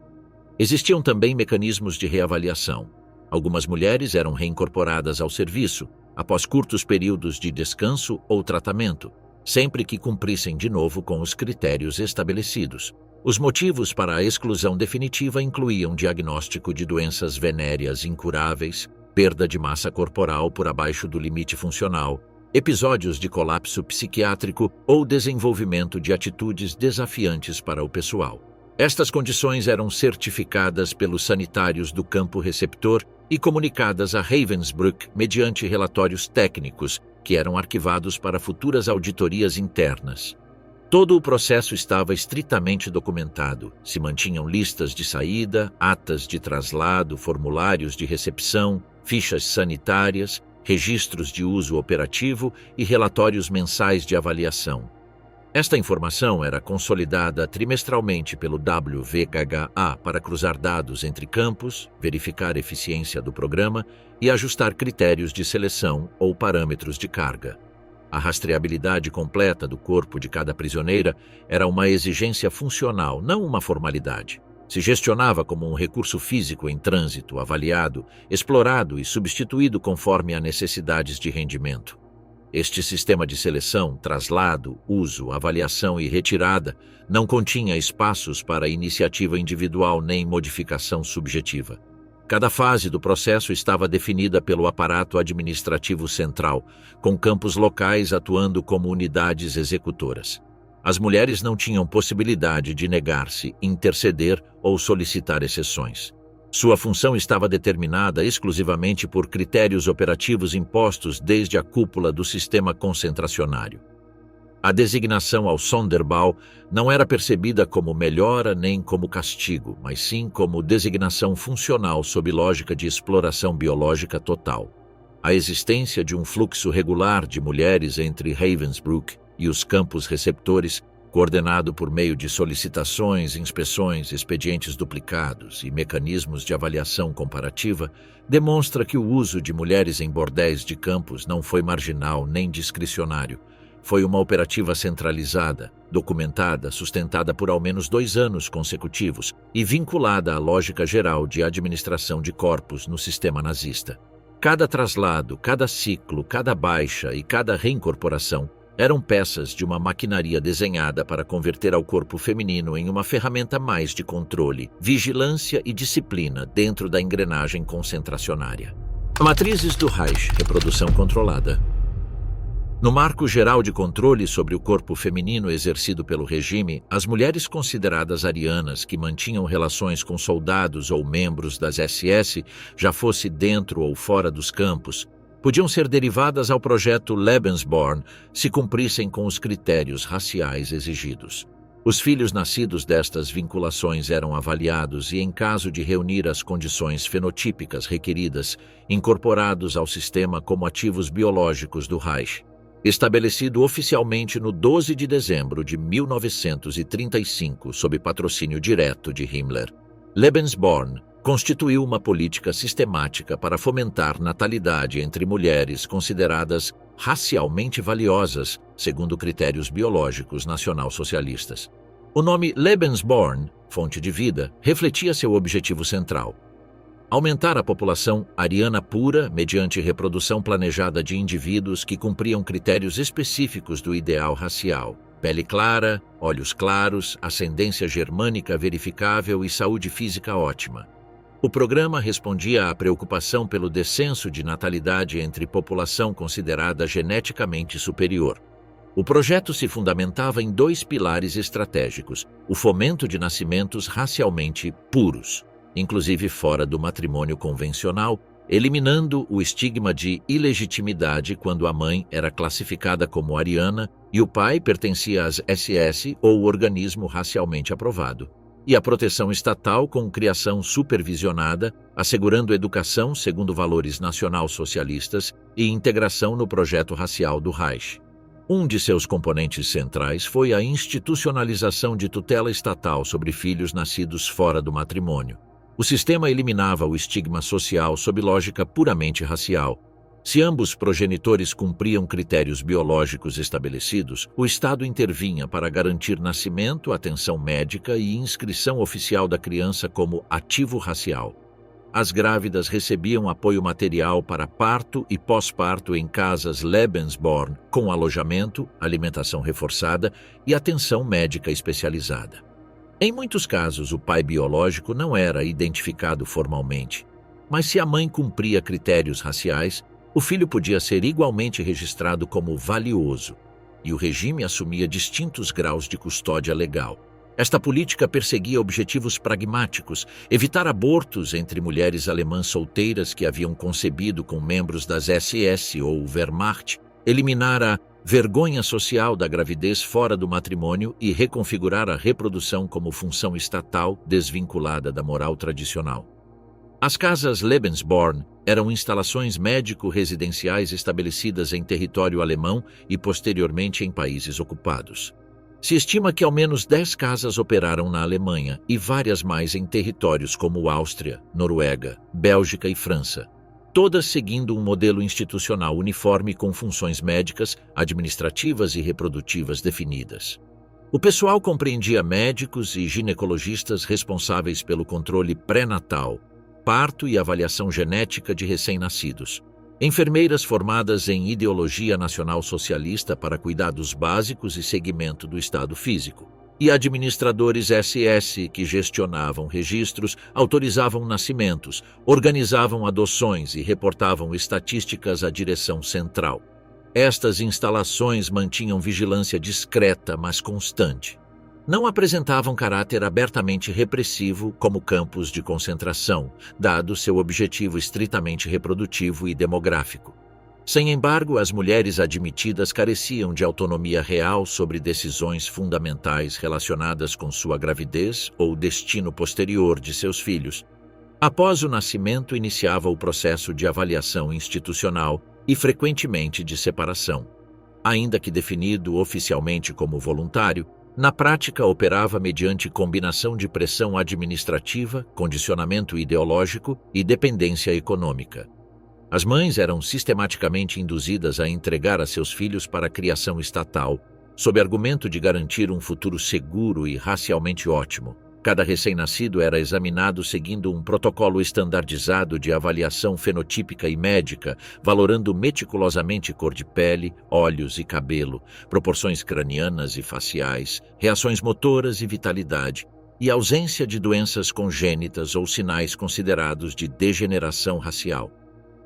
Existiam também mecanismos de reavaliação. Algumas mulheres eram reincorporadas ao serviço, após curtos períodos de descanso ou tratamento, sempre que cumprissem de novo com os critérios estabelecidos. Os motivos para a exclusão definitiva incluíam diagnóstico de doenças venéreas incuráveis, perda de massa corporal por abaixo do limite funcional, episódios de colapso psiquiátrico ou desenvolvimento de atitudes desafiantes para o pessoal. Estas condições eram certificadas pelos sanitários do campo receptor e comunicadas a Ravensbrück mediante relatórios técnicos, que eram arquivados para futuras auditorias internas. Todo o processo estava estritamente documentado. Se mantinham listas de saída, atas de traslado, formulários de recepção, fichas sanitárias, registros de uso operativo e relatórios mensais de avaliação. Esta informação era consolidada trimestralmente pelo WVHA para cruzar dados entre campos, verificar a eficiência do programa e ajustar critérios de seleção ou parâmetros de carga. A rastreabilidade completa do corpo de cada prisioneira era uma exigência funcional, não uma formalidade. Se gestionava como um recurso físico em trânsito, avaliado, explorado e substituído conforme a necessidades de rendimento. Este sistema de seleção, traslado, uso, avaliação e retirada não continha espaços para iniciativa individual nem modificação subjetiva. Cada fase do processo estava definida pelo aparato administrativo central, com campos locais atuando como unidades executoras. As mulheres não tinham possibilidade de negar-se, interceder ou solicitar exceções. Sua função estava determinada exclusivamente por critérios operativos impostos desde a cúpula do sistema concentracionário. A designação ao Sonderbau não era percebida como melhora nem como castigo, mas sim como designação funcional sob lógica de exploração biológica total. A existência de um fluxo regular de mulheres entre Ravensbrück e os campos receptores, coordenado por meio de solicitações, inspeções, expedientes duplicados e mecanismos de avaliação comparativa, demonstra que o uso de mulheres em bordéis de campos não foi marginal nem discricionário. Foi uma operativa centralizada, documentada, sustentada por ao menos 2 anos consecutivos e vinculada à lógica geral de administração de corpos no sistema nazista. Cada traslado, cada ciclo, cada baixa e cada reincorporação eram peças de uma maquinaria desenhada para converter ao corpo feminino em uma ferramenta mais de controle, vigilância e disciplina dentro da engrenagem concentracionária. Matrizes do Reich, reprodução controlada. No marco geral de controle sobre o corpo feminino exercido pelo regime, as mulheres consideradas arianas que mantinham relações com soldados ou membros das SS, já fosse dentro ou fora dos campos, podiam ser derivadas ao projeto Lebensborn se cumprissem com os critérios raciais exigidos. Os filhos nascidos destas vinculações eram avaliados e, em caso de reunir as condições fenotípicas requeridas, incorporados ao sistema como ativos biológicos do Reich. Estabelecido oficialmente no 12 de dezembro de 1935 sob patrocínio direto de Himmler, Lebensborn constituiu uma política sistemática para fomentar natalidade entre mulheres consideradas racialmente valiosas, segundo critérios biológicos nacional-socialistas. O nome Lebensborn, fonte de vida, refletia seu objetivo central: aumentar a população ariana pura mediante reprodução planejada de indivíduos que cumpriam critérios específicos do ideal racial: pele clara, olhos claros, ascendência germânica verificável e saúde física ótima. O programa respondia à preocupação pelo descenso de natalidade entre população considerada geneticamente superior. O projeto se fundamentava em 2 pilares estratégicos: o fomento de nascimentos racialmente puros, inclusive fora do matrimônio convencional, eliminando o estigma de ilegitimidade quando a mãe era classificada como ariana e o pai pertencia às SS ou organismo racialmente aprovado, e a proteção estatal com criação supervisionada, assegurando educação segundo valores nacional-socialistas e integração no projeto racial do Reich. Um de seus componentes centrais foi a institucionalização de tutela estatal sobre filhos nascidos fora do matrimônio. O sistema eliminava o estigma social sob lógica puramente racial. Se ambos progenitores cumpriam critérios biológicos estabelecidos, o Estado intervinha para garantir nascimento, atenção médica e inscrição oficial da criança como ativo racial. As grávidas recebiam apoio material para parto e pós-parto em casas Lebensborn, com alojamento, alimentação reforçada e atenção médica especializada. Em muitos casos, o pai biológico não era identificado formalmente, mas se a mãe cumpria critérios raciais, o filho podia ser igualmente registrado como valioso, e o regime assumia distintos graus de custódia legal. Esta política perseguia objetivos pragmáticos: evitar abortos entre mulheres alemãs solteiras que haviam concebido com membros das SS ou Wehrmacht, eliminar a vergonha social da gravidez fora do matrimônio e reconfigurar a reprodução como função estatal desvinculada da moral tradicional. As casas Lebensborn eram instalações médico-residenciais estabelecidas em território alemão e posteriormente em países ocupados. Se estima que ao menos 10 casas operaram na Alemanha e várias mais em territórios como Áustria, Noruega, Bélgica e França, todas seguindo um modelo institucional uniforme com funções médicas, administrativas e reprodutivas definidas. O pessoal compreendia médicos e ginecologistas responsáveis pelo controle pré-natal, parto e avaliação genética de recém-nascidos. enfermeiras formadas em ideologia nacional-socialista para cuidados básicos e segmento do estado físico, e administradores SS que gestionavam registros, autorizavam nascimentos, organizavam adoções e reportavam estatísticas à direção central. Estas instalações mantinham vigilância discreta, mas constante. Não apresentavam caráter abertamente repressivo como campos de concentração, dado seu objetivo estritamente reprodutivo e demográfico. Sem embargo, as mulheres admitidas careciam de autonomia real sobre decisões fundamentais relacionadas com sua gravidez ou destino posterior de seus filhos. Após o nascimento, iniciava o processo de avaliação institucional e, frequentemente, de separação. Ainda que definido oficialmente como voluntário, na prática operava mediante combinação de pressão administrativa, condicionamento ideológico e dependência econômica. As mães eram sistematicamente induzidas a entregar a seus filhos para a criação estatal, sob argumento de garantir um futuro seguro e racialmente ótimo. Cada recém-nascido era examinado seguindo um protocolo estandardizado de avaliação fenotípica e médica, valorando meticulosamente cor de pele, olhos e cabelo, proporções cranianas e faciais, reações motoras e vitalidade, e ausência de doenças congênitas ou sinais considerados de degeneração racial.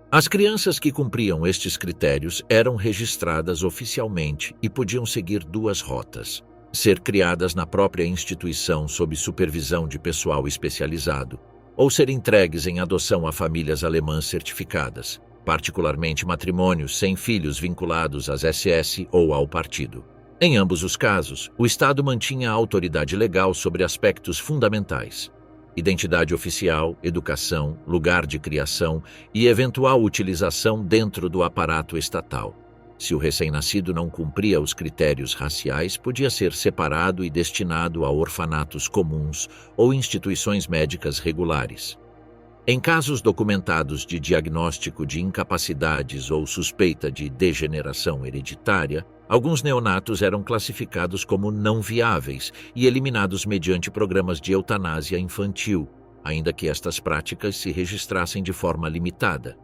As crianças que cumpriam estes critérios eram registradas oficialmente e podiam seguir duas rotas: ser criadas na própria instituição sob supervisão de pessoal especializado, ou ser entregues em adoção a famílias alemãs certificadas, particularmente matrimônios sem filhos vinculados às SS ou ao partido. Em ambos os casos, o Estado mantinha a autoridade legal sobre aspectos fundamentais: identidade oficial, educação, lugar de criação e eventual utilização dentro do aparato estatal. Se o recém-nascido não cumpria os critérios raciais, podia ser separado e destinado a orfanatos comuns ou instituições médicas regulares. Em casos documentados de diagnóstico de incapacidades ou suspeita de degeneração hereditária, alguns neonatos eram classificados como não viáveis e eliminados mediante programas de eutanásia infantil, ainda que estas práticas se registrassem de forma limitada.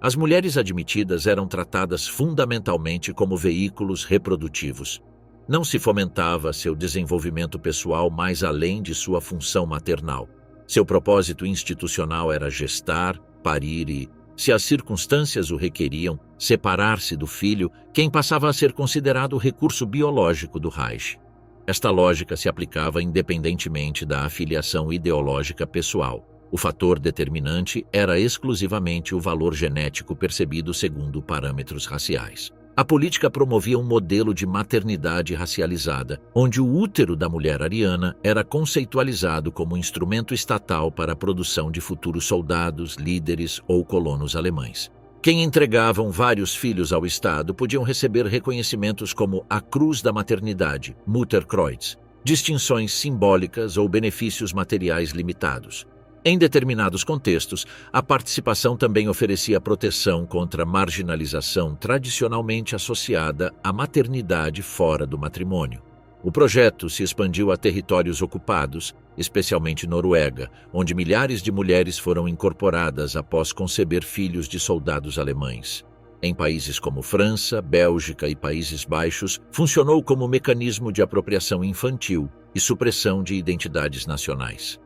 As mulheres admitidas eram tratadas fundamentalmente como veículos reprodutivos. Não se fomentava seu desenvolvimento pessoal mais além de sua função maternal. Seu propósito institucional era gestar, parir e, se as circunstâncias o requeriam, separar-se do filho, quem passava a ser considerado o recurso biológico do Reich. Esta lógica se aplicava independentemente da afiliação ideológica pessoal. O fator determinante era exclusivamente o valor genético percebido segundo parâmetros raciais. A política promovia um modelo de maternidade racializada, onde o útero da mulher ariana era conceitualizado como instrumento estatal para a produção de futuros soldados, líderes ou colonos alemães. Quem entregavam vários filhos ao Estado podiam receber reconhecimentos como a Cruz da Maternidade, Mutterkreuz, distinções simbólicas ou benefícios materiais limitados. Em determinados contextos, a participação também oferecia proteção contra marginalização tradicionalmente associada à maternidade fora do matrimônio. O projeto se expandiu a territórios ocupados, especialmente Noruega, onde milhares de mulheres foram incorporadas após conceber filhos de soldados alemães. Em países como França, Bélgica e Países Baixos, funcionou como mecanismo de apropriação infantil e supressão de identidades nacionais.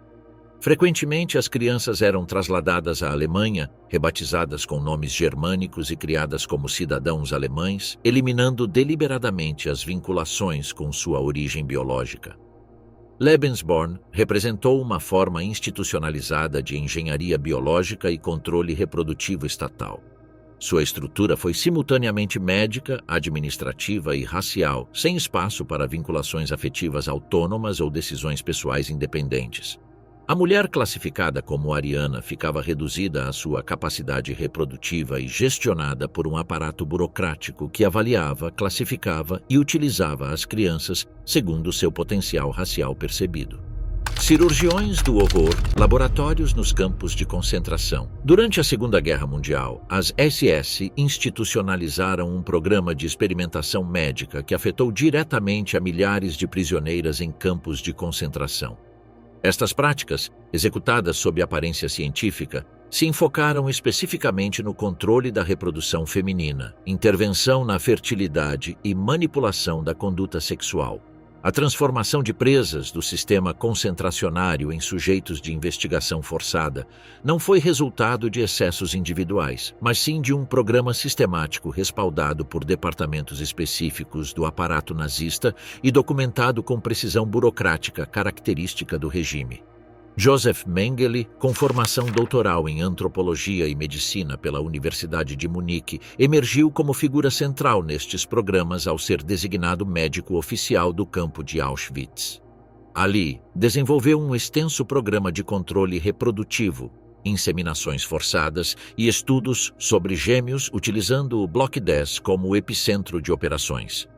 Frequentemente, as crianças eram trasladadas à Alemanha, rebatizadas com nomes germânicos e criadas como cidadãos alemães, eliminando deliberadamente as vinculações com sua origem biológica. Lebensborn representou uma forma institucionalizada de engenharia biológica e controle reprodutivo estatal. Sua estrutura foi simultaneamente médica, administrativa e racial, sem espaço para vinculações afetivas autônomas ou decisões pessoais independentes. A mulher classificada como ariana ficava reduzida à sua capacidade reprodutiva e gestionada por um aparato burocrático que avaliava, classificava e utilizava as crianças segundo seu potencial racial percebido. Cirurgiões do horror, laboratórios nos campos de concentração. Durante a Segunda Guerra Mundial, as SS institucionalizaram um programa de experimentação médica que afetou diretamente a milhares de prisioneiras em campos de concentração. Estas práticas, executadas sob aparência científica, se enfocaram especificamente no controle da reprodução feminina, intervenção na fertilidade e manipulação da conduta sexual. A transformação de presas do sistema concentracionário em sujeitos de investigação forçada não foi resultado de excessos individuais, mas sim de um programa sistemático respaldado por departamentos específicos do aparato nazista e documentado com precisão burocrática característica do regime. Joseph Mengele, com formação doutoral em antropologia e medicina pela Universidade de Munique, emergiu como figura central nestes programas ao ser designado médico oficial do campo de Auschwitz. Ali, desenvolveu um extenso programa de controle reprodutivo, inseminações forçadas e estudos sobre gêmeos utilizando o Bloco 10 como epicentro de operações.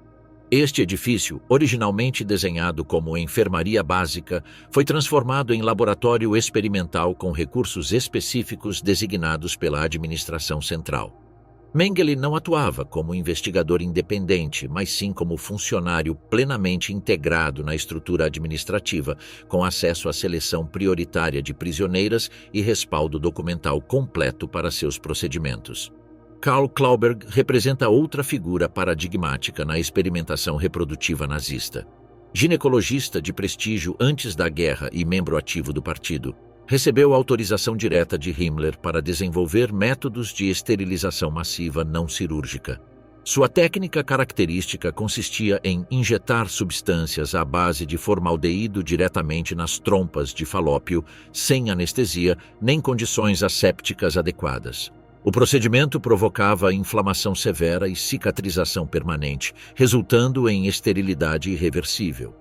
Este edifício, originalmente desenhado como enfermaria básica, foi transformado em laboratório experimental com recursos específicos designados pela administração central. Mengele não atuava como investigador independente, mas sim como funcionário plenamente integrado na estrutura administrativa, com acesso à seleção prioritária de prisioneiras e respaldo documental completo para seus procedimentos. Karl Klauberg representa outra figura paradigmática na experimentação reprodutiva nazista. Ginecologista de prestígio antes da guerra e membro ativo do partido, recebeu autorização direta de Himmler para desenvolver métodos de esterilização massiva não cirúrgica. Sua técnica característica consistia em injetar substâncias à base de formaldeído diretamente nas trompas de Falópio, sem anestesia nem condições assépticas adequadas. O procedimento provocava inflamação severa e cicatrização permanente, resultando em esterilidade irreversível.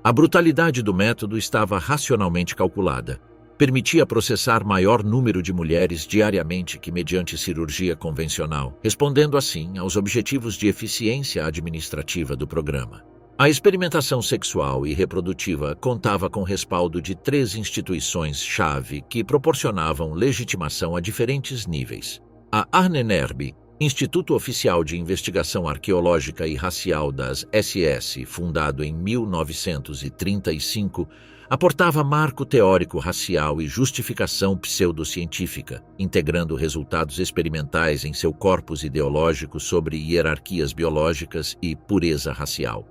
A brutalidade do método estava racionalmente calculada. Permitia processar maior número de mulheres diariamente que mediante cirurgia convencional, respondendo assim aos objetivos de eficiência administrativa do programa. A experimentação sexual e reprodutiva contava com respaldo de 3 instituições-chave que proporcionavam legitimação a diferentes níveis. A Ahnenerbe, Instituto Oficial de Investigação Arqueológica e Racial das SS, fundado em 1935, aportava marco teórico racial e justificação pseudocientífica, integrando resultados experimentais em seu corpus ideológico sobre hierarquias biológicas e pureza racial.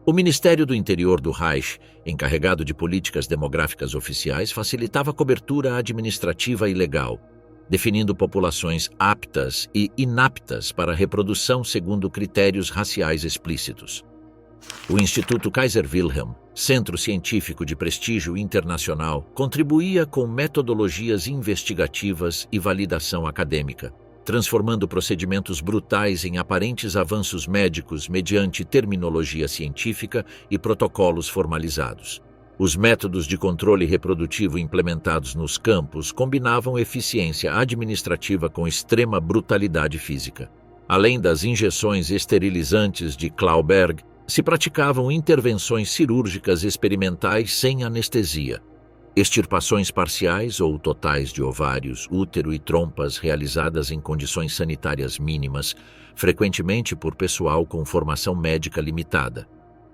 O Ministério do Interior do Reich, encarregado de políticas demográficas oficiais, facilitava a cobertura administrativa e legal, definindo populações aptas e inaptas para a reprodução segundo critérios raciais explícitos. O Instituto Kaiser Wilhelm, centro científico de prestígio internacional, contribuía com metodologias investigativas e validação acadêmica, transformando procedimentos brutais em aparentes avanços médicos mediante terminologia científica e protocolos formalizados. Os métodos de controle reprodutivo implementados nos campos combinavam eficiência administrativa com extrema brutalidade física. Além das injeções esterilizantes de Klauberg, se praticavam intervenções cirúrgicas experimentais sem anestesia. Extirpações parciais ou totais de ovários, útero e trompas realizadas em condições sanitárias mínimas, frequentemente por pessoal com formação médica limitada.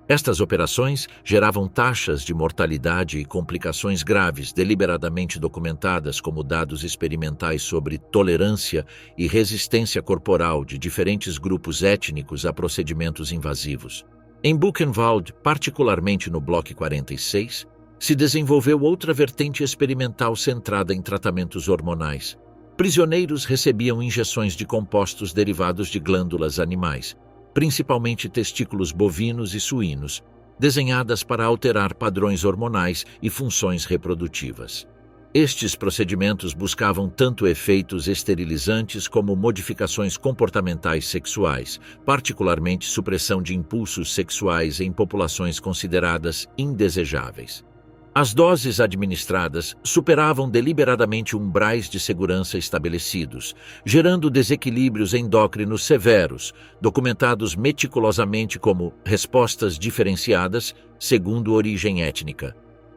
Estas operações geravam taxas de mortalidade e complicações graves deliberadamente documentadas como dados experimentais sobre tolerância e resistência corporal de diferentes grupos étnicos a procedimentos invasivos. Em Buchenwald, particularmente no Bloco 46, se desenvolveu outra vertente experimental centrada em tratamentos hormonais. Prisioneiros recebiam injeções de compostos derivados de glândulas animais, principalmente testículos bovinos e suínos, desenhadas para alterar padrões hormonais e funções reprodutivas. Estes procedimentos buscavam tanto efeitos esterilizantes como modificações comportamentais sexuais, particularmente supressão de impulsos sexuais em populações consideradas indesejáveis. As doses administradas superavam deliberadamente umbrais de segurança estabelecidos, gerando desequilíbrios endócrinos severos, documentados meticulosamente como respostas diferenciadas segundo origem étnica.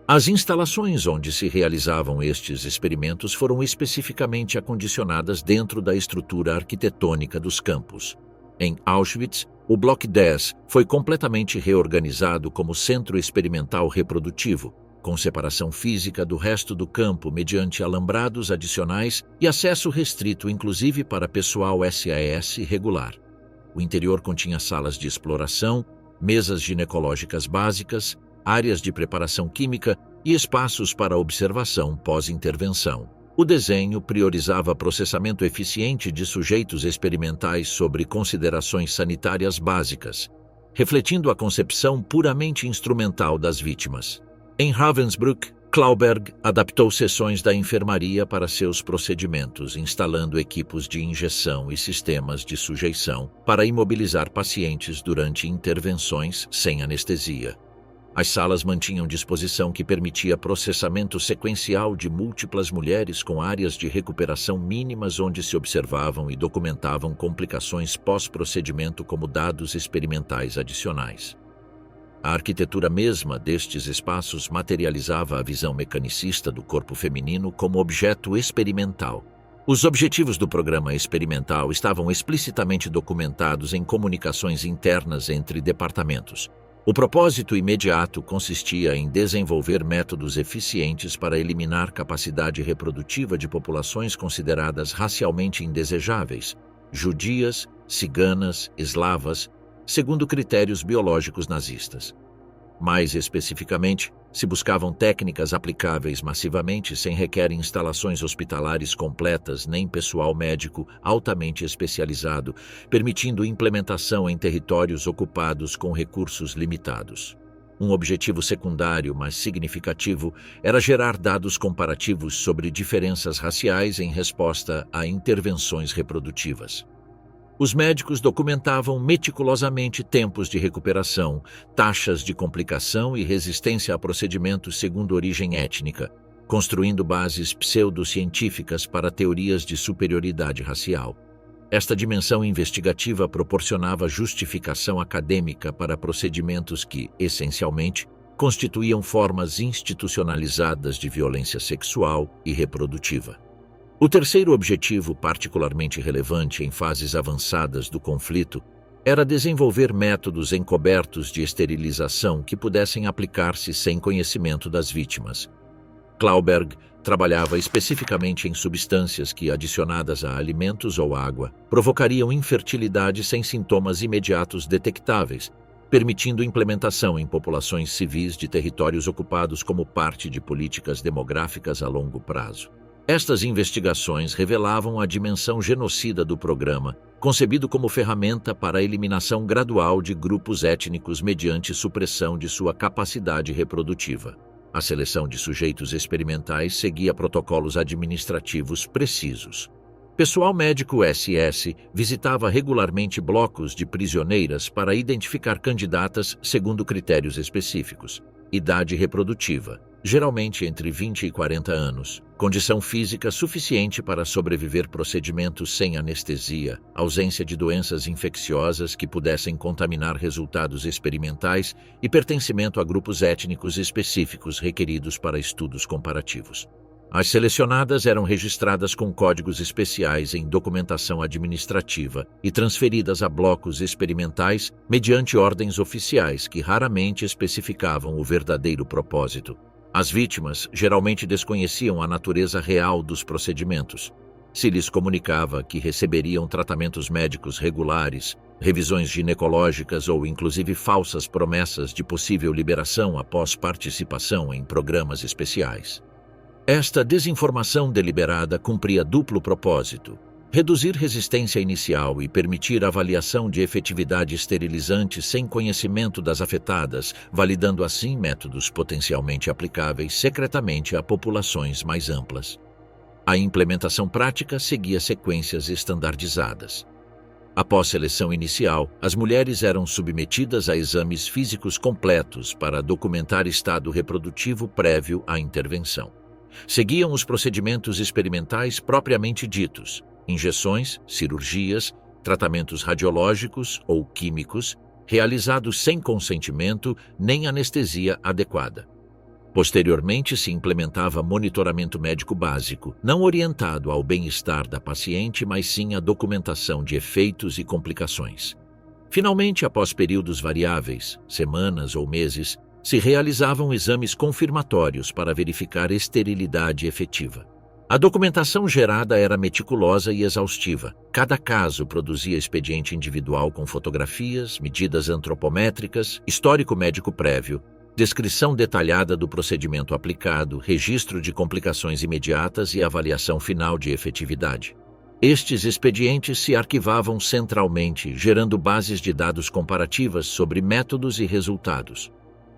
As instalações onde se realizavam estes experimentos foram especificamente acondicionadas dentro da estrutura arquitetônica dos campos. Em Auschwitz, o Bloco 10 foi completamente reorganizado como centro experimental reprodutivo, com separação física do resto do campo mediante alambrados adicionais e acesso restrito inclusive para pessoal SAS regular. O interior continha salas de exploração, mesas ginecológicas básicas, áreas de preparação química e espaços para observação pós-intervenção. O desenho priorizava processamento eficiente de sujeitos experimentais sobre considerações sanitárias básicas, refletindo a concepção puramente instrumental das vítimas. Em Ravensbrück, Klauberg adaptou seções da enfermaria para seus procedimentos, instalando equipos de injeção e sistemas de sujeição para imobilizar pacientes durante intervenções sem anestesia. As salas mantinham disposição que permitia processamento sequencial de múltiplas mulheres com áreas de recuperação mínimas onde se observavam e documentavam complicações pós-procedimento como dados experimentais adicionais. A arquitetura mesma destes espaços materializava a visão mecanicista do corpo feminino como objeto experimental. Os objetivos do programa experimental estavam explicitamente documentados em comunicações internas entre departamentos. O propósito imediato consistia em desenvolver métodos eficientes para eliminar capacidade reprodutiva de populações consideradas racialmente indesejáveis, judias, ciganas, eslavas, segundo critérios biológicos nazistas. Mais especificamente, se buscavam técnicas aplicáveis massivamente sem requer instalações hospitalares completas nem pessoal médico altamente especializado, permitindo implementação em territórios ocupados com recursos limitados. Um objetivo secundário, mas significativo, era gerar dados comparativos sobre diferenças raciais em resposta a intervenções reprodutivas. Os médicos documentavam meticulosamente tempos de recuperação, taxas de complicação e resistência a procedimentos segundo origem étnica, construindo bases pseudocientíficas para teorias de superioridade racial. Esta dimensão investigativa proporcionava justificação acadêmica para procedimentos que, essencialmente, constituíam formas institucionalizadas de violência sexual e reprodutiva. O terceiro objetivo, particularmente relevante em fases avançadas do conflito, era desenvolver métodos encobertos de esterilização que pudessem aplicar-se sem conhecimento das vítimas. Klauberg trabalhava especificamente em substâncias que, adicionadas a alimentos ou água, provocariam infertilidade sem sintomas imediatos detectáveis, permitindo implementação em populações civis de territórios ocupados como parte de políticas demográficas a longo prazo. Estas investigações revelavam a dimensão genocida do programa, concebido como ferramenta para a eliminação gradual de grupos étnicos mediante supressão de sua capacidade reprodutiva. A seleção de sujeitos experimentais seguia protocolos administrativos precisos. Pessoal médico SS visitava regularmente blocos de prisioneiras para identificar candidatas segundo critérios específicos. Idade reprodutiva, geralmente entre 20 e 40 anos, condição física suficiente para sobreviver procedimentos sem anestesia, ausência de doenças infecciosas que pudessem contaminar resultados experimentais e pertencimento a grupos étnicos específicos requeridos para estudos comparativos. As selecionadas eram registradas com códigos especiais em documentação administrativa e transferidas a blocos experimentais mediante ordens oficiais que raramente especificavam o verdadeiro propósito. As vítimas geralmente desconheciam a natureza real dos procedimentos. Se lhes comunicava que receberiam tratamentos médicos regulares, revisões ginecológicas ou inclusive falsas promessas de possível liberação após participação em programas especiais. Esta desinformação deliberada cumpria duplo propósito: reduzir resistência inicial e permitir avaliação de efetividade esterilizante sem conhecimento das afetadas, validando assim métodos potencialmente aplicáveis secretamente a populações mais amplas. A implementação prática seguia sequências estandardizadas. Após seleção inicial, as mulheres eram submetidas a exames físicos completos para documentar estado reprodutivo prévio à intervenção. Seguiam os procedimentos experimentais propriamente ditos: injeções, cirurgias, tratamentos radiológicos ou químicos, realizados sem consentimento nem anestesia adequada. Posteriormente, se implementava monitoramento médico básico, não orientado ao bem-estar da paciente, mas sim à documentação de efeitos e complicações. Finalmente, após períodos variáveis, semanas ou meses, Se realizavam exames confirmatórios para verificar esterilidade efetiva. A documentação gerada era meticulosa e exaustiva. Cada caso produzia expediente individual com fotografias, medidas antropométricas, histórico médico prévio, descrição detalhada do procedimento aplicado, registro de complicações imediatas e avaliação final de efetividade. Estes expedientes se arquivavam centralmente, gerando bases de dados comparativas sobre métodos e resultados.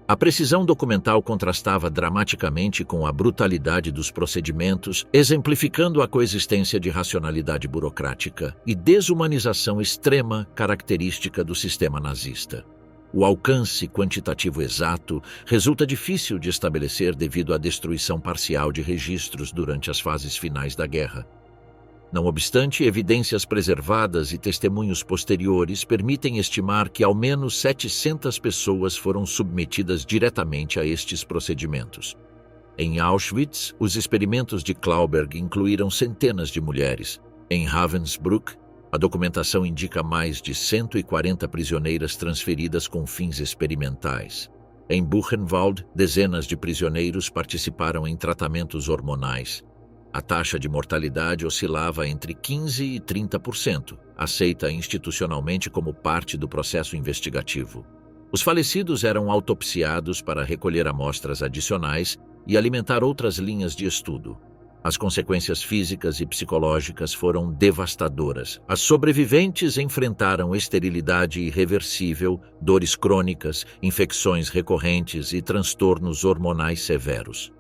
A precisão documental contrastava dramaticamente com a brutalidade dos procedimentos, exemplificando a coexistência de racionalidade burocrática e desumanização extrema característica do sistema nazista. O alcance quantitativo exato resulta difícil de estabelecer devido à destruição parcial de registros durante as fases finais da guerra. Não obstante, evidências preservadas e testemunhos posteriores permitem estimar que ao menos 700 pessoas foram submetidas diretamente a estes procedimentos. Em Auschwitz, os experimentos de Klauberg incluíram centenas de mulheres. Em Ravensbrück, a documentação indica mais de 140 prisioneiras transferidas com fins experimentais. Em Buchenwald, dezenas de prisioneiros participaram em tratamentos hormonais. A taxa de mortalidade oscilava entre 15% e 30%, aceita institucionalmente como parte do processo investigativo. Os falecidos eram autopsiados para recolher amostras adicionais e alimentar outras linhas de estudo. As consequências físicas e psicológicas foram devastadoras. As sobreviventes enfrentaram esterilidade irreversível, dores crônicas, infecções recorrentes e transtornos hormonais severos.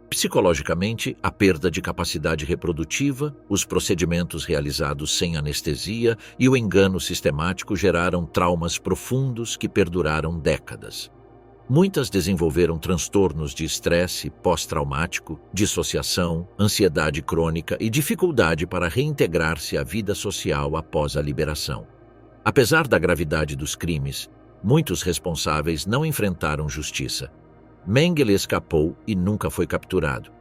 Psicologicamente, a perda de capacidade reprodutiva, os procedimentos realizados sem anestesia e o engano sistemático geraram traumas profundos que perduraram décadas. Muitas desenvolveram transtornos de estresse pós-traumático, dissociação, ansiedade crônica e dificuldade para reintegrar-se à vida social após a liberação. Apesar da gravidade dos crimes, muitos responsáveis não enfrentaram justiça. Mengele escapou e nunca foi capturado.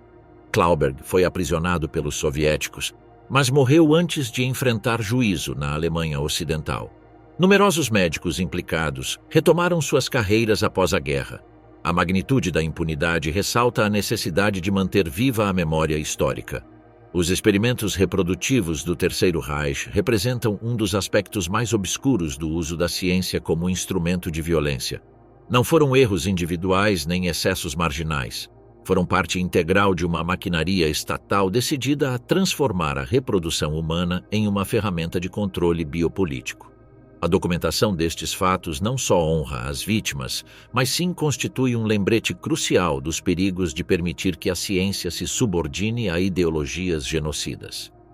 Klauberg foi aprisionado pelos soviéticos, mas morreu antes de enfrentar juízo na Alemanha Ocidental. Numerosos médicos implicados retomaram suas carreiras após a guerra. A magnitude da impunidade ressalta a necessidade de manter viva a memória histórica. Os experimentos reprodutivos do Terceiro Reich representam um dos aspectos mais obscuros do uso da ciência como instrumento de violência. Não foram erros individuais nem excessos marginais. Foram parte integral de uma maquinaria estatal decidida a transformar a reprodução humana em uma ferramenta de controle biopolítico. A documentação destes fatos não só honra as vítimas, mas sim constitui um lembrete crucial dos perigos de permitir que a ciência se subordine a ideologias genocidas.